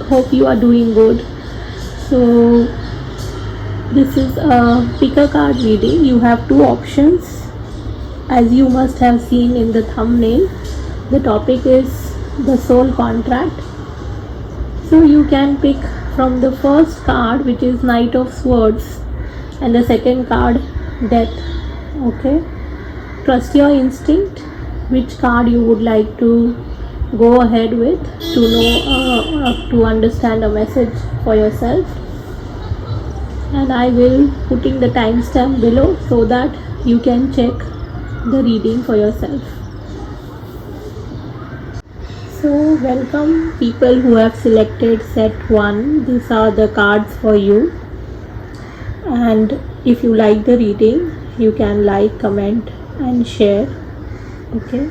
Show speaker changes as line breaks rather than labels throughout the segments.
Hope you are doing good. So, this is a pick a card reading. You have two options. As you must have seen in the thumbnail, the topic is the soul contract. So, you can pick from the first card, which is Knight of Swords, and the second card, Death. Okay, trust your instinct. Which card you would like to go ahead with to know to understand a message for yourself, and I will putting the timestamp below so that you can check the reading for yourself. So welcome people who have selected set 1. These are the cards for you, and if you like the reading you can like, comment and share. Okay,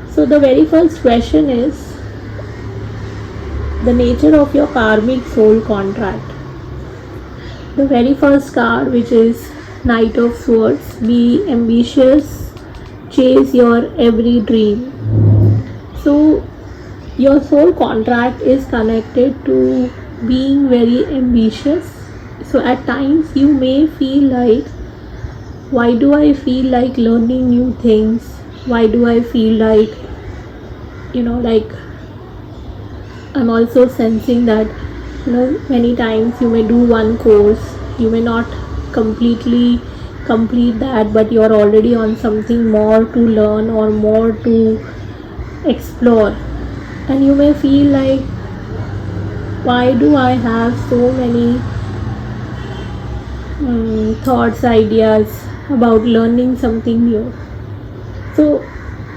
so the very first question is the nature of your karmic soul contract. The very first card, which is Knight of Swords. Be ambitious, chase your every dream. So your soul contract is connected to being very ambitious. So at times you may feel like, why do I feel like learning new things? Why do I feel like, like I'm also sensing that, many times you may do one course, you may not completely complete that, but you're already on something more to learn or more to explore, and you may feel like, why do I have so many thoughts, ideas about learning something new? So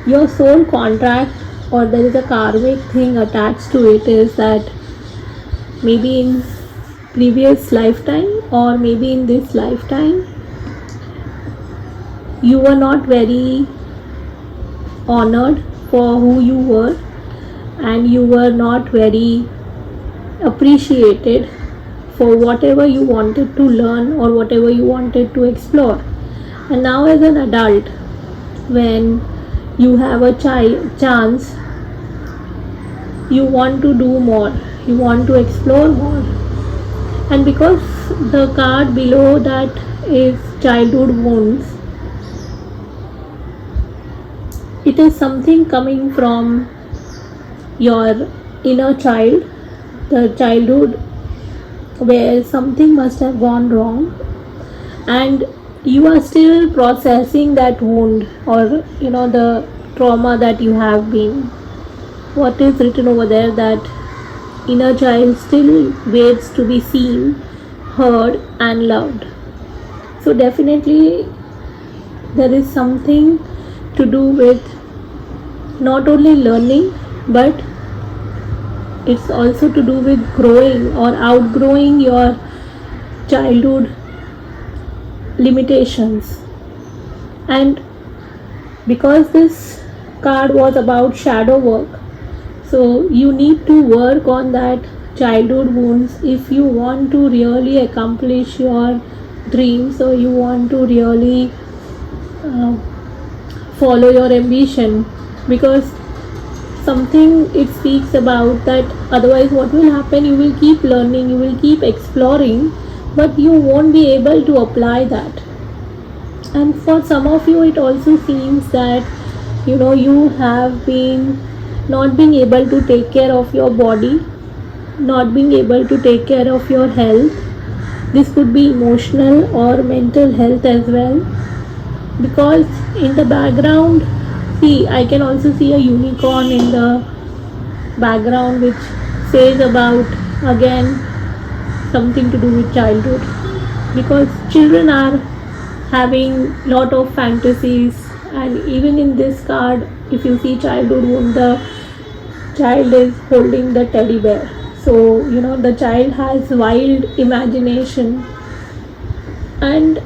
your soul contract, or there is a karmic thing attached to it, is that maybe in previous lifetime or maybe in this lifetime you were not very honored for who you were, and you were not very appreciated for whatever you wanted to learn or whatever you wanted to explore. And now as an adult, when you have a chance, you want to do more, you want to explore more. And because the card below that is childhood wounds, it is something coming from your inner child, the childhood where something must have gone wrong, and you are still processing that wound, or the trauma that you have been. What is written over there, that inner child still waits to be seen, heard and loved. So definitely there is something to do with not only learning, but it's also to do with growing or outgrowing your childhood limitations. And because this card was about shadow work, so you need to work on that childhood wounds if you want to really accomplish your dreams, or you want to really follow your ambition. Because something it speaks about that, otherwise what will happen, you will keep learning, you will keep exploring, but you won't be able to apply that. And for some of you it also seems that you have been not being able to take care of your body, not being able to take care of your health. This could be emotional or mental health as well, because in the background, see, I can also see a unicorn in the background, which says about, again, something to do with childhood, because children are having lot of fantasies. And even in this card, if you see childhood wound, the child is holding the teddy bear. So the child has wild imagination, and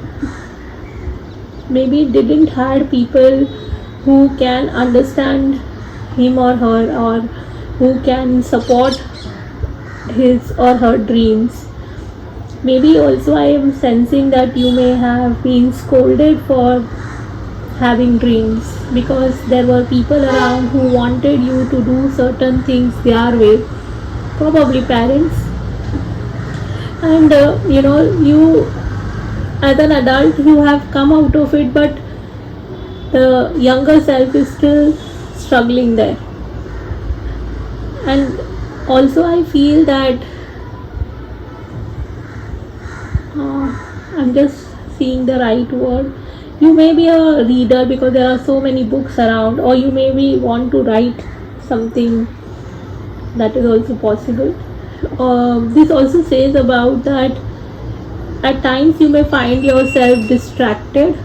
maybe didn't had people who can understand him or her, or who can support his or her dreams. Maybe also I am sensing that you may have been scolded for having dreams, because there were people around who wanted you to do certain things their way, probably parents, and you as an adult you have come out of it, but the younger self is still struggling there. And also I feel that I'm just seeing the right word. You may be a reader because there are so many books around, or you maybe want to write something. That is also possible. This also says about that at times you may find yourself distracted,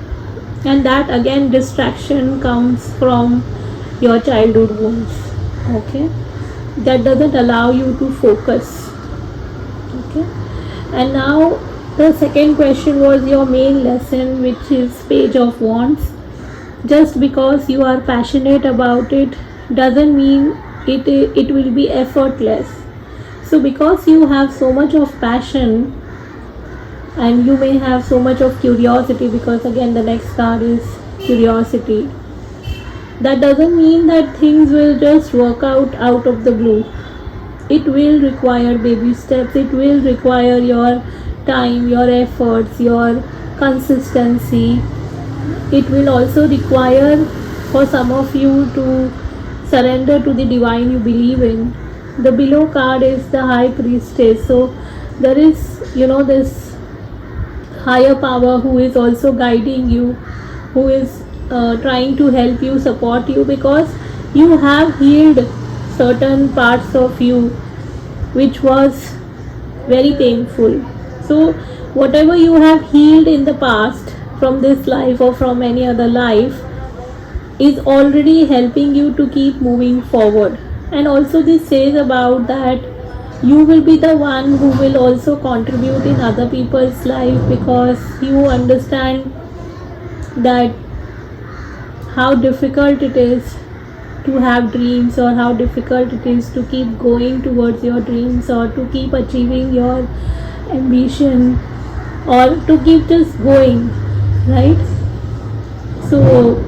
and that again distraction comes from your childhood wounds. Okay, that doesn't allow you to focus. Okay, and now the second question was your main lesson, which is Page of Wands. Just because you are passionate about it doesn't mean it will be effortless. So because you have so much of passion, and you may have so much of curiosity, because again the next card is curiosity, that doesn't mean that things will just work out of the blue. It will require baby steps, it will require your time, your efforts, your consistency. It will also require for some of you to surrender to the divine you believe in. The below card is the High Priestess. So there is, this higher power who is also guiding you, who is trying to help you, support you, because you have healed certain parts of you which was very painful. So whatever you have healed in the past from this life or from any other life is already helping you to keep moving forward. And also this says about that you will be the one who will also contribute in other people's life, because you understand that how difficult it is to have dreams, or how difficult it is to keep going towards your dreams, or to keep achieving your ambition, or to keep just going, right? So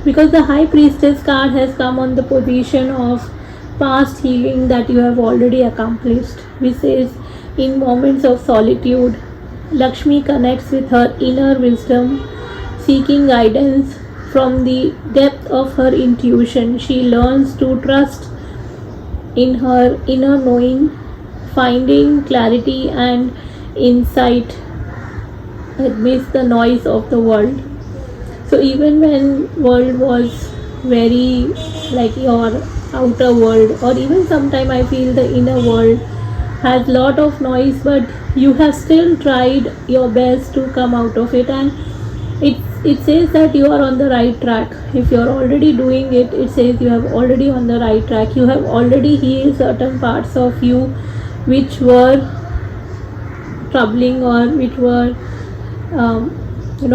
because the High Priestess card has come on the position of past healing that you have already accomplished, which says in moments of solitude Lakshmi connects with her inner wisdom, seeking guidance from the depth of her intuition. She learns to trust in her inner knowing, finding clarity and insight amidst the noise of the world. So even when world was very like your outer world, or even sometime I feel the inner world has lot of noise, but you have still tried your best to come out of it, and it says that you are on the right track. If you are already doing it, it says you have already on the right track. You have already healed certain parts of you which were troubling, or which were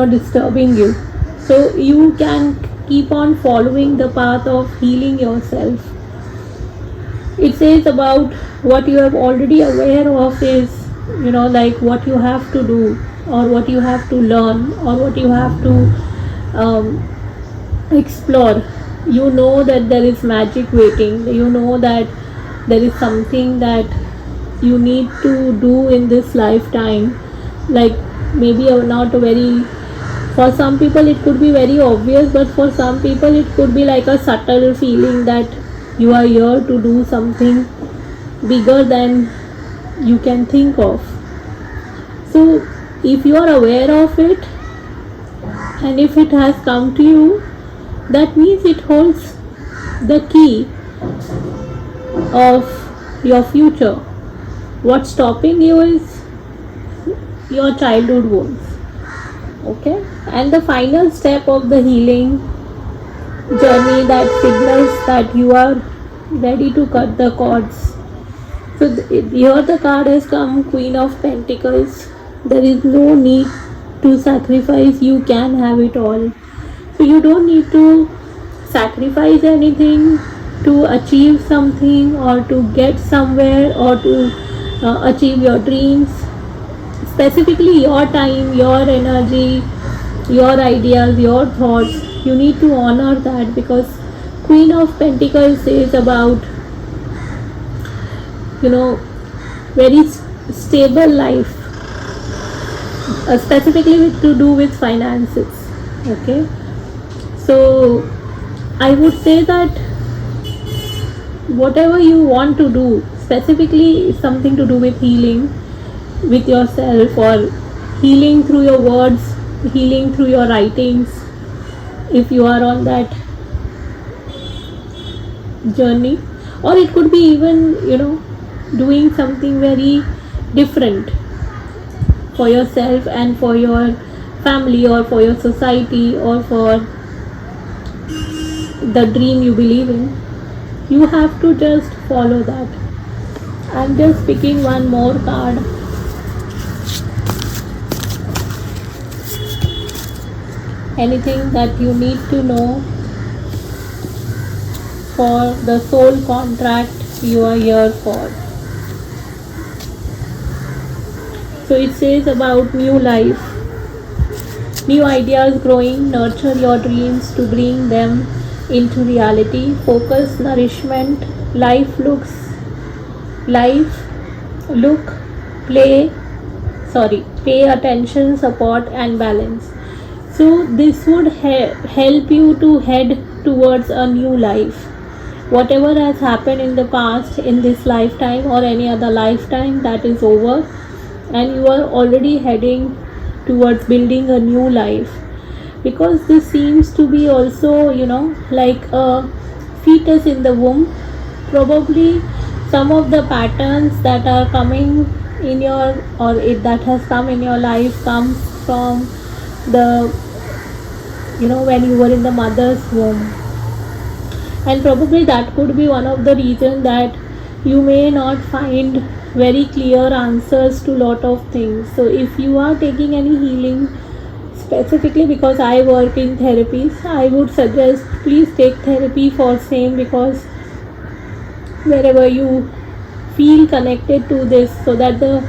disturbing you. So you can keep on following the path of healing yourself. It says about what you have already aware of is, like what you have to do, or what you have to learn, or what you have to explore. You know that there is magic waiting. You know that there is something that you need to do in this lifetime. Like maybe not a very, for some people it could be very obvious, but for some people it could be like a subtle feeling that you are here to do something bigger than you can think of. So if you are aware of it, and if it has come to you, that means it holds the key of your future. What's stopping you is your childhood wounds. Okay, and the final step of the healing journey that signals that you are ready to cut the cords. So here the card has come, Queen of Pentacles. There is no need to sacrifice. You can have it all. So you don't need to sacrifice anything to achieve something, or to get somewhere, or to achieve your dreams. Specifically your time, your energy, your ideas, your thoughts, you need to honor that, because Queen of Pentacles says about you know, very stable life, specifically to do with finances. Okay, so I would say that whatever you want to do, specifically something to do with healing with yourself, or healing through your words, healing through your writings, if you are on that journey, or it could be even, doing something very different for yourself and for your family, or for your society, or for the dream you believe in. You have to just follow that. I'm just picking one more card. Anything that you need to know for the soul contract you are here for. So it says about new life, new ideas growing, nurture your dreams to bring them into reality, focus, nourishment, pay attention, support and balance. So this would help you to head towards a new life. Whatever has happened in the past, in this lifetime or any other lifetime, that is over, and you are already heading towards building a new life. Because this seems to be also, like a fetus in the womb. Probably some of the patterns that are coming in your, or it that has come in your life, comes from the, when you were in the mother's womb. And probably that could be one of the reasons that you may not find very clear answers to lot of things. So if you are taking any healing, specifically because I work in therapies, I would suggest please take therapy for same, because wherever you feel connected to this, so that the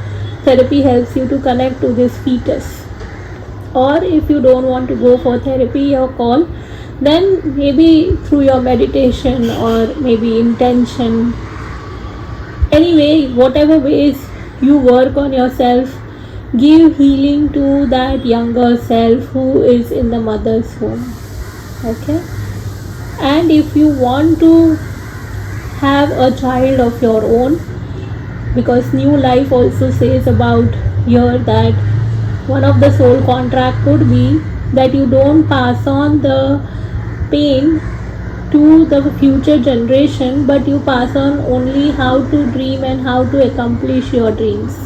therapy helps you to connect to this fetus. Or if you don't want to go for therapy or call, then maybe through your meditation or maybe intention. Anyway, whatever ways you work on yourself, give healing to that younger self who is in the mother's womb. Okay? And if you want to have a child of your own, because new life also says about here that one of the soul contract could be that you don't pass on the pain to the future generation, but you pass on only how to dream and how to accomplish your dreams.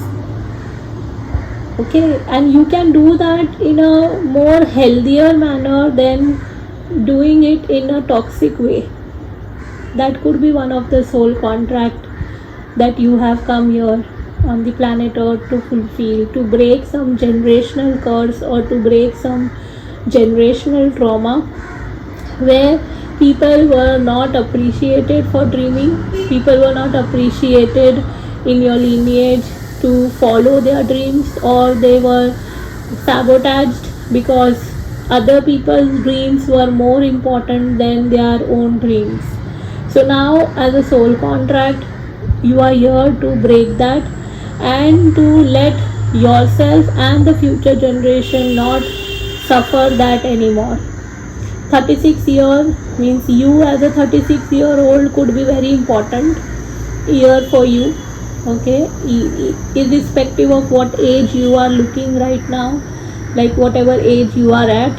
Okay, and you can do that in a more healthier manner than doing it in a toxic way. That could be one of the soul contract that you have come here on the planet Earth to fulfill, to break some generational curse or to break some generational trauma where people were not appreciated for dreaming, people were not appreciated in your lineage to follow their dreams, or they were sabotaged because other people's dreams were more important than their own dreams. So now, as a soul contract, you are here to break that and to let yourself and the future generation not suffer that anymore. 36 year means you as a 36-year-old could be very important year for you. Okay, irrespective of what age you are looking right now, like whatever age you are at.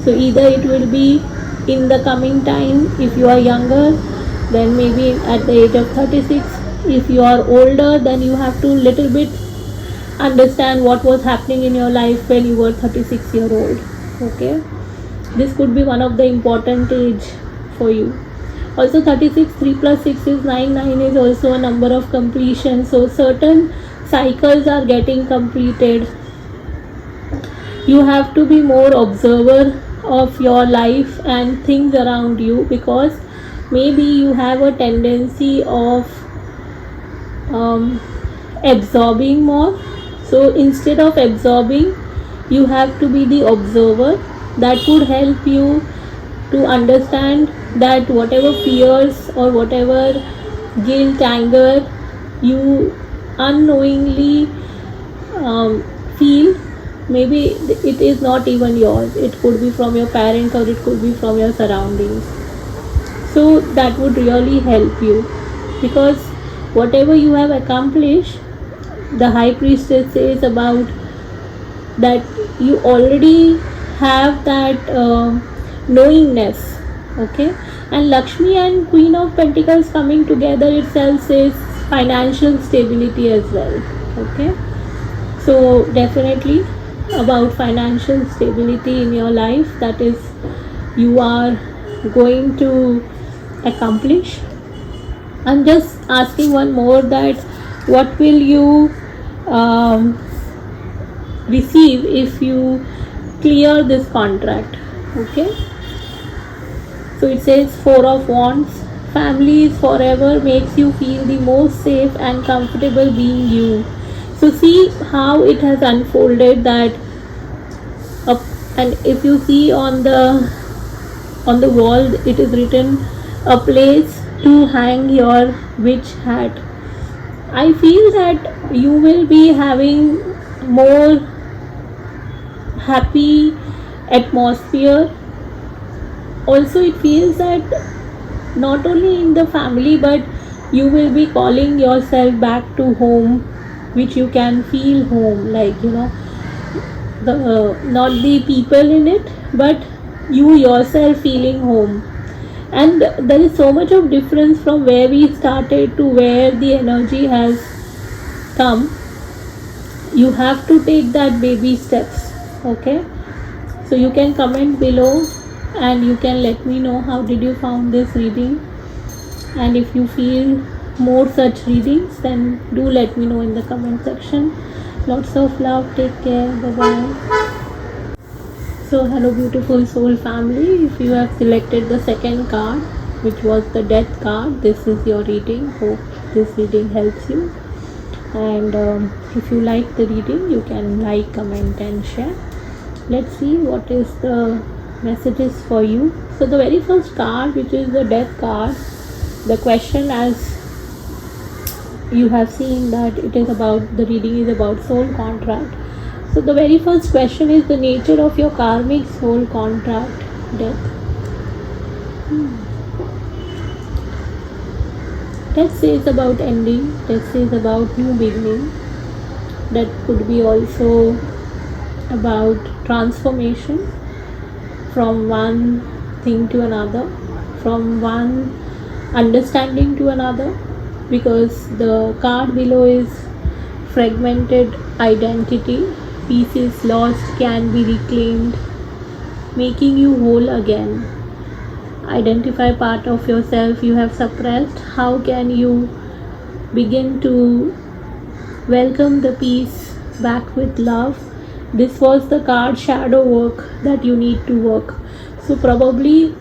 So either it will be in the coming time, if you are younger, then maybe at the age of 36. If you are older, then you have to little bit understand what was happening in your life when you were 36-year-old. Okay, this could be one of the important age for you. Also 36, 3 plus 6 is 9, 9 is also a number of completion. So certain cycles are getting completed. You have to be more observer of your life and things around you, because maybe you have a tendency of absorbing more. So instead of absorbing, you have to be the observer. That would help you to understand that whatever fears or whatever guilt, anger you unknowingly feel. Maybe it is not even yours, it could be from your parents or it could be from your surroundings. So that would really help you, because whatever you have accomplished, the high priestess says about that you already have that knowingness. Okay, and Lakshmi and Queen of Pentacles coming together itself says financial stability as well. Okay, so definitely about financial stability in your life, that is you are going to accomplish. I'm just asking one more, that what will you um, receive if you clear this contract. Okay, so it says Four of Wands. Family is forever makes you feel the most safe and comfortable being you. So see how it has unfolded, that up, and if you see on the wall it is written a place to hang your witch hat. I feel that you will be having more happy atmosphere. Also it feels that not only in the family, but you will be calling yourself back to home, which you can feel home, like the not the people in it, but you yourself feeling home. And there is so much of difference from where we started to where the energy has come. You have to take that baby steps. Okay, so you can comment below and you can let me know how did you found this reading, and if you feel more such readings, then do let me know in the comment section. Lots of love, take care, bye bye. So hello beautiful soul family, if you have selected the second card, which was the death card, this is your reading. Hope this reading helps you, and if you like the reading, you can like, comment and share. Let's see what is the messages for you. So the very first card, which is the death card, the question, as you have seen that it is about, the reading is about soul contract. So the very first question is the nature of your karmic soul contract, death. Death says about ending, death says about new beginning. That could be also about transformation from one thing to another, from one understanding to another, because the card below is fragmented identity. Pieces lost can be reclaimed, making you whole again. Identify part of yourself you have suppressed. How can you begin to welcome the peace back with love? This was the card shadow work that you need to work. So probably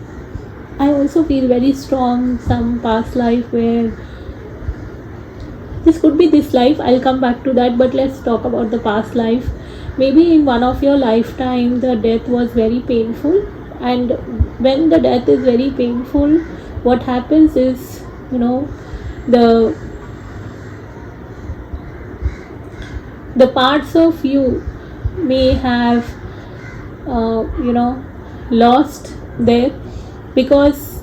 I also feel very strong some past life, where this could be this life, I'll come back to that, but let's talk about the past life. Maybe in one of your lifetime the death was very painful, and when the death is very painful, what happens is, the parts of you may have lost there, because,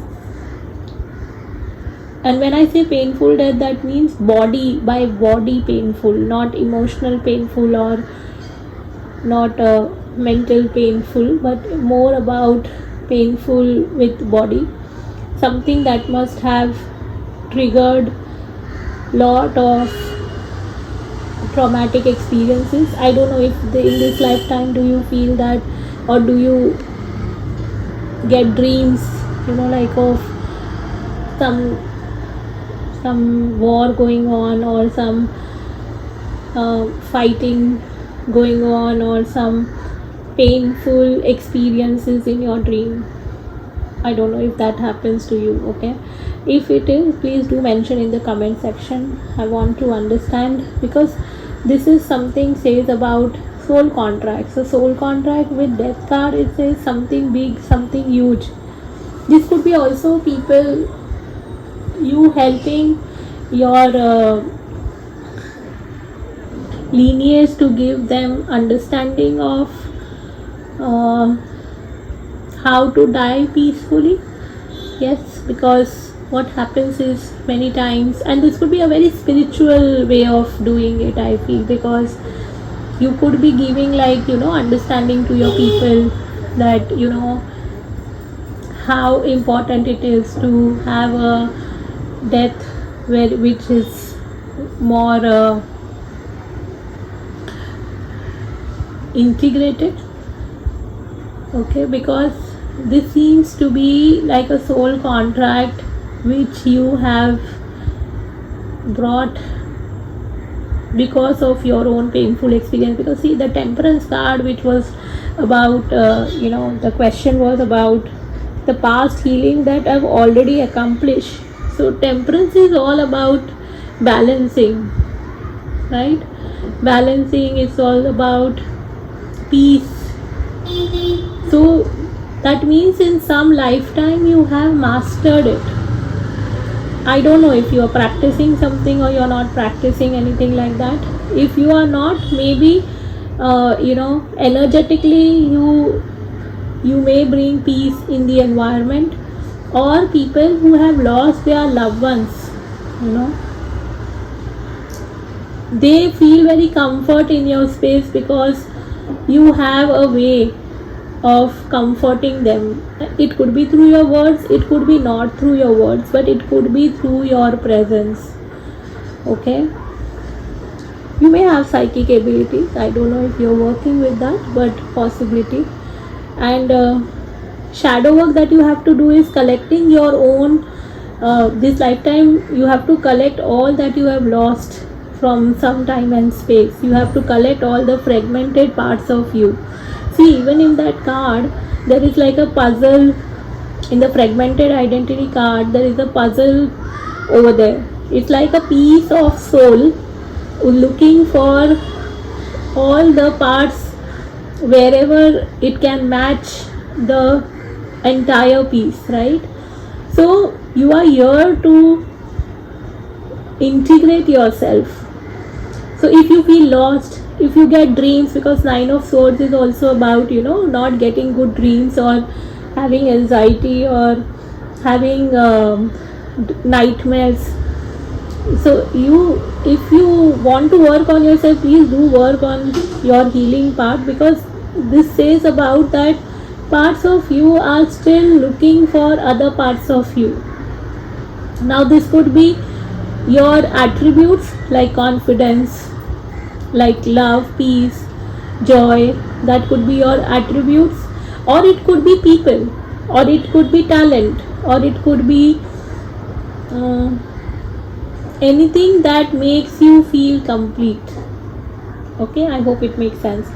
and when I say painful death, that means body by body painful, not emotional painful or not mental painful, but more about painful with body. Something that must have triggered lot of traumatic experiences. I don't know if in this lifetime do you feel that, or do you get dreams, like of some war going on, or some fighting going on, or some painful experiences in your dream. I don't know if that happens to you. Okay, if it is, please do mention in the comment section. I want to understand, because this is something says about soul contracts. So soul contract with death card, it says something big, something huge. This could be also people, you helping your lineage to give them understanding of uh, how to die peacefully. Yes, because what happens is many times, and this could be a very spiritual way of doing it, I feel, because you could be giving, like, understanding to your people that, how important it is to have a death which is more integrated. Okay, because this seems to be like a soul contract which you have brought because of your own painful experience. Because see, the temperance card, which was about the question was about the past healing that I've already accomplished. So temperance is all about balancing, right? Balancing is all about peace. So that means in some lifetime you have mastered it. I don't know if you are practicing something or you're not practicing anything like that. If you are not, maybe energetically you may bring peace in the environment, or people who have lost their loved ones, they feel very comfort in your space because you have a way of comforting them. It could be through your words, it could be not through your words, but it could be through your presence. Okay, you may have psychic abilities, I don't know if you're working with that, but possibility. And shadow work that you have to do is collecting your own this lifetime. You have to collect all that you have lost from some time and space. You have to collect all the fragmented parts of you. See, even in that card there is like a puzzle. In the fragmented identity card there is a puzzle over there. It's like a piece of soul looking for all the parts wherever it can match the entire piece, right? So you are here to integrate yourself. So if you feel lost, if you get dreams, because Nine of Swords is also about not getting good dreams, or having anxiety, or having nightmares. So if you want to work on yourself, please do work on your healing part, because this says about that parts of you are still looking for other parts of you. Now this could be your attributes like confidence, like love, peace, joy. That could be your attributes, or it could be people, or it could be talent, or it could be anything that makes you feel complete. Okay, I hope it makes sense.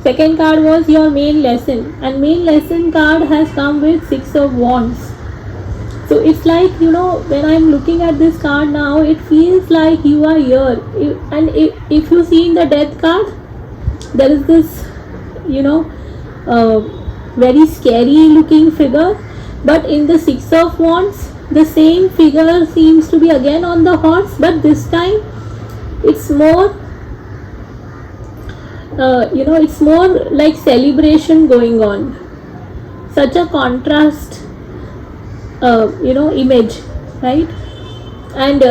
Second card was your main lesson, and main lesson card has come with Six of Wands. So it's like, when I'm looking at this card now, it feels like you are here. And if you see in the death card, there is this very scary looking figure, but in the Six of Wands the same figure seems to be again on the horse, but this time it's more it's more like celebration going on. Such a contrast image, right? And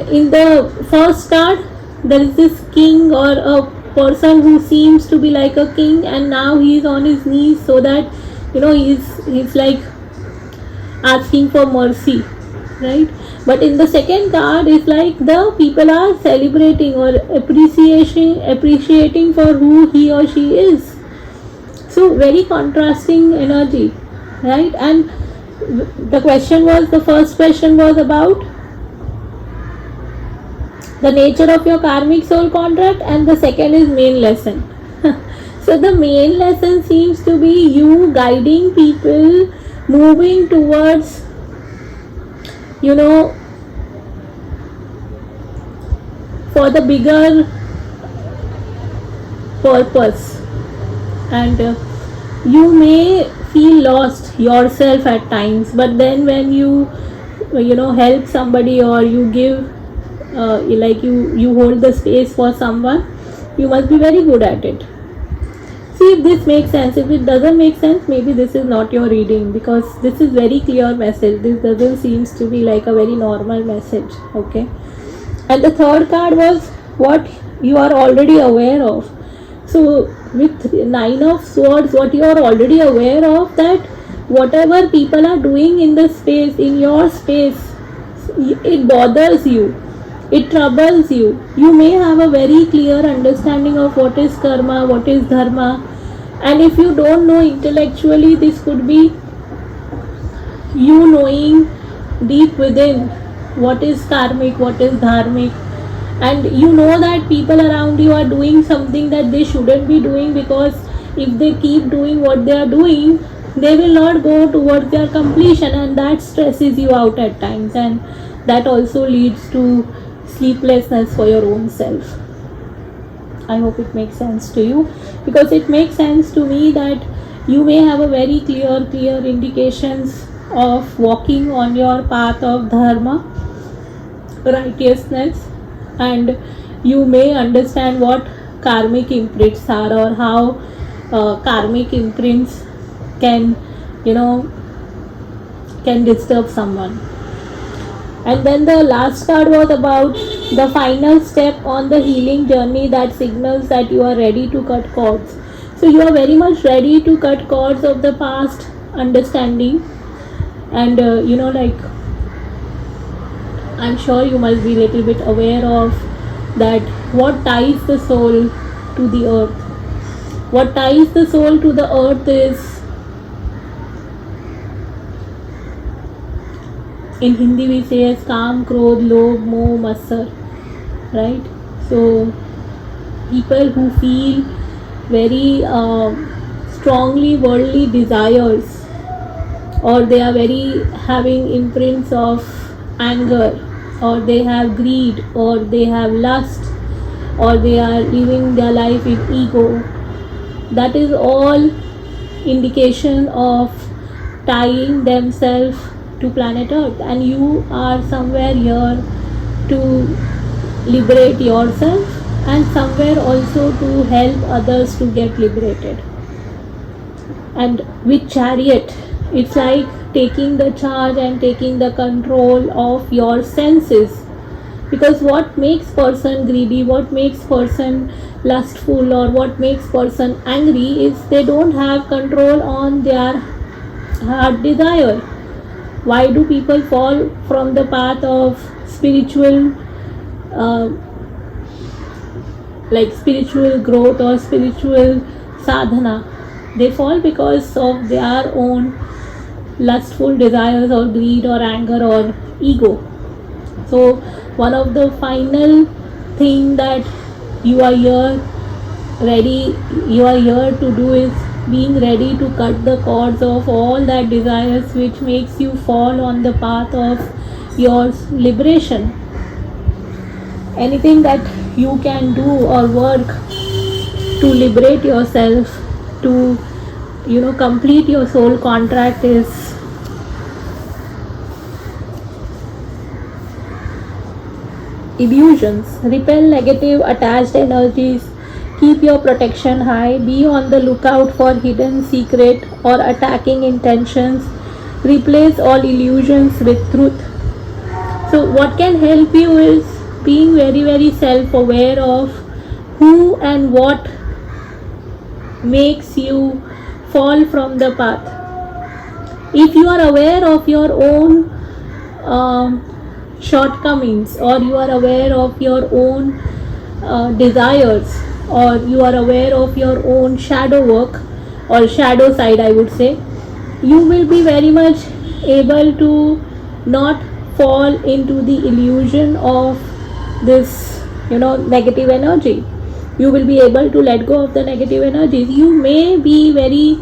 in the first card there is this king, or a person who seems to be like a king, and now he is on his knees, so that he's like asking for mercy, right? But in the second card, it's like the people are celebrating or appreciating for who he or she is. So very contrasting energy, right? And the first question was about the nature of your karmic soul contract, and the second is main lesson. So the main lesson seems to be you guiding people, moving towards for the bigger purpose. And you may feel lost yourself at times, but then when you help somebody, or you give you hold the space for someone, You must be very good at it. See if this makes sense. If it doesn't make sense, maybe this is not your reading, because this is very clear message. This doesn't seems to be like a very normal message. Okay. And the third card was what you are already aware of. So with Nine of Swords, what you are already aware of, that whatever people are doing in the space, in your space, it bothers you, it troubles you. You may have a very clear understanding of what is karma, what is dharma, and if you don't know intellectually, this could be you knowing deep within what is karmic, what is dharmic, and you know that people around you are doing something that they shouldn't be doing, because if they keep doing what they are doing, they will not go towards their completion, and that stresses you out at times, and that also leads to sleeplessness for your own self. I hope it makes sense to you, because it makes sense to me that you may have a very clear indications of walking on your path of dharma, righteousness, and you may understand what karmic imprints are, or how karmic imprints can, can disturb someone. And then the last card was about the final step on the healing journey that signals that you are ready to cut cords. So you are very much ready to cut cords of the past understanding, and I'm sure you must be a little bit aware of that what ties the soul to the earth. What ties the soul to the earth is, in Hindi we say as Kam, Krodh, Lobh, Moh, Matsar, right? So people who feel very strongly worldly desires, or they are very having imprints of anger, or they have greed, or they have lust, or they are living their life with ego, that is all indication of tying themselves to planet earth, and you are somewhere here to liberate yourself, and somewhere also to help others to get liberated. And with Chariot, it's like taking the charge and taking the control of your senses, because what makes person greedy, what makes person lustful, or what makes person angry is they don't have control on their heart desire. Why do people fall from the path of spiritual spiritual growth or spiritual sadhana? They fall because of their own lustful desires, or greed, or anger, or ego. So one of the final thing that you are here to do is being ready to cut the cords of all that desires which makes you fall on the path of your liberation. Anything that you can do or work to liberate yourself, to complete your soul contract, is illusions. Repel negative attached energies. Keep your protection high. Be on the lookout for hidden, secret, or attacking intentions. Replace all illusions with truth. So what can help you is being very, very self-aware of who and what makes you fall from the path. If you are aware of your own shortcomings, or you are aware of your own desires, or you are aware of your own shadow work, or shadow side, I would say, you will be very much able to not fall into the illusion of this negative energy. You will be able to let go of the negative energies. You may be very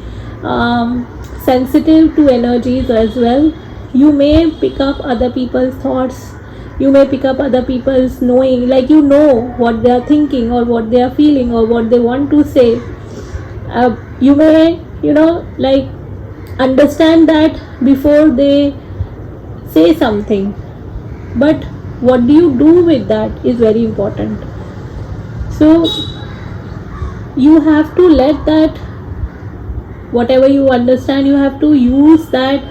sensitive to energies as well. You may pick up other people's thoughts. You may pick up other people's knowing, like what they are thinking, or what they are feeling, or what they want to say. You may understand that before they say something, but what do you do with that is very important. So you have to let that, whatever you understand, you have to use that,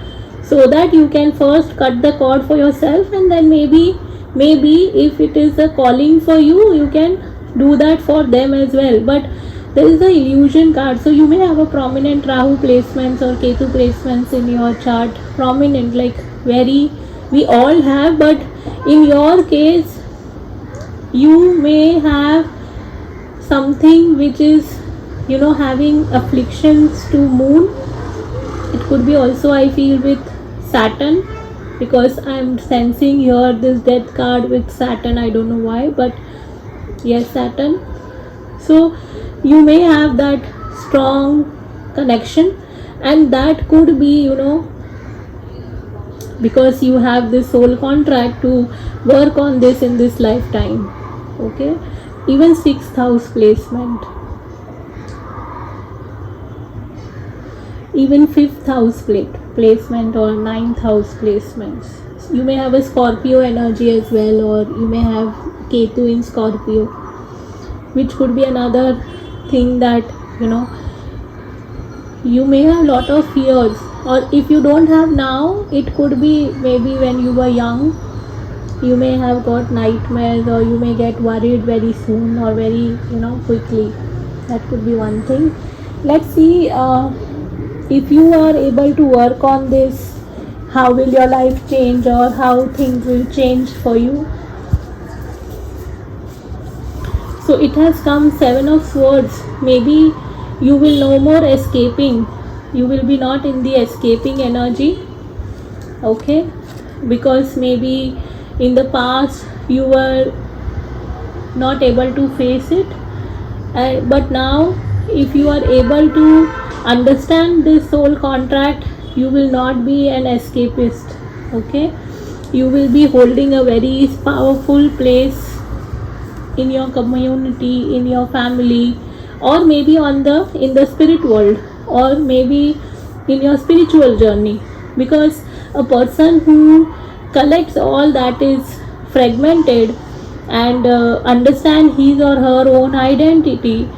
so that you can first cut the cord for yourself, and then maybe if it is a calling for you, you can do that for them as well. But there is a illusion card, so you may have a prominent Rahu placements or Ketu placements in your chart, prominent, like very, we all have, but in your case you may have something which is, having afflictions to moon. It could be also, I feel, with Saturn, because I'm sensing here this death card with Saturn. I don't know why, but yes, Saturn. So you may have that strong connection, and that could be, because you have this soul contract to work on this in this lifetime. Okay, even 6th house placement, even 5th house placement, or 9th house placements. You may have a Scorpio energy as well, or you may have Ketu in Scorpio, which could be another thing that, you may have a lot of fears, or if you don't have now, it could be maybe when you were young, you may have got nightmares, or you may get worried very soon, or very, quickly. That could be one thing. Let's see, if you are able to work on this, how will your life change, or how things will change for you. So it has come 7 of Swords. Maybe you will no more escaping, you will be not in the escaping energy. Okay, because maybe in the past you were not able to face it, but now if you are able to understand this soul contract, you will not be an escapist. Okay, you will be holding a very powerful place in your community, in your family, or maybe in the spirit world, or maybe in your spiritual journey. Because a person who collects all that is fragmented and understand his or her own identity,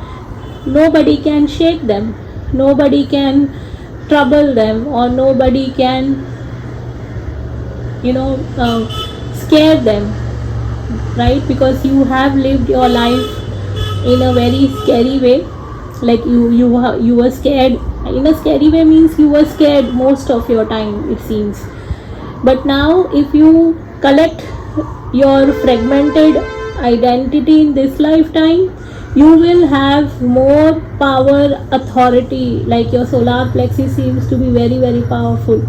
nobody can shake them, nobody can trouble them, or nobody can, scare them, right? Because you have lived your life in a very scary way, like you were scared in a scary way, means you were scared most of your time, it seems. But now if you collect your fragmented identity in this lifetime, you will have more power, authority, like your solar plexus seems to be very, very powerful.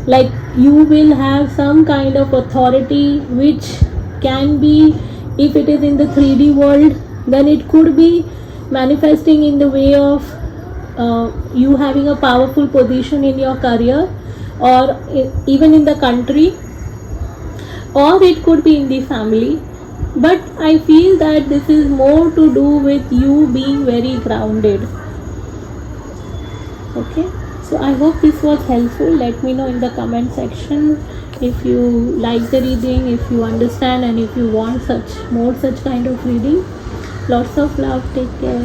Like you will have some kind of authority which can be, if it is in the 3D world, then it could be manifesting in the way of you having a powerful position in your career, or even in the country, or it could be in the family. But I feel that this is more to do with you being very grounded. Okay, so I hope this was helpful. Let me know in the comment section if you like the reading, if you understand, and if you want such kind of reading. Lots of love. Take care.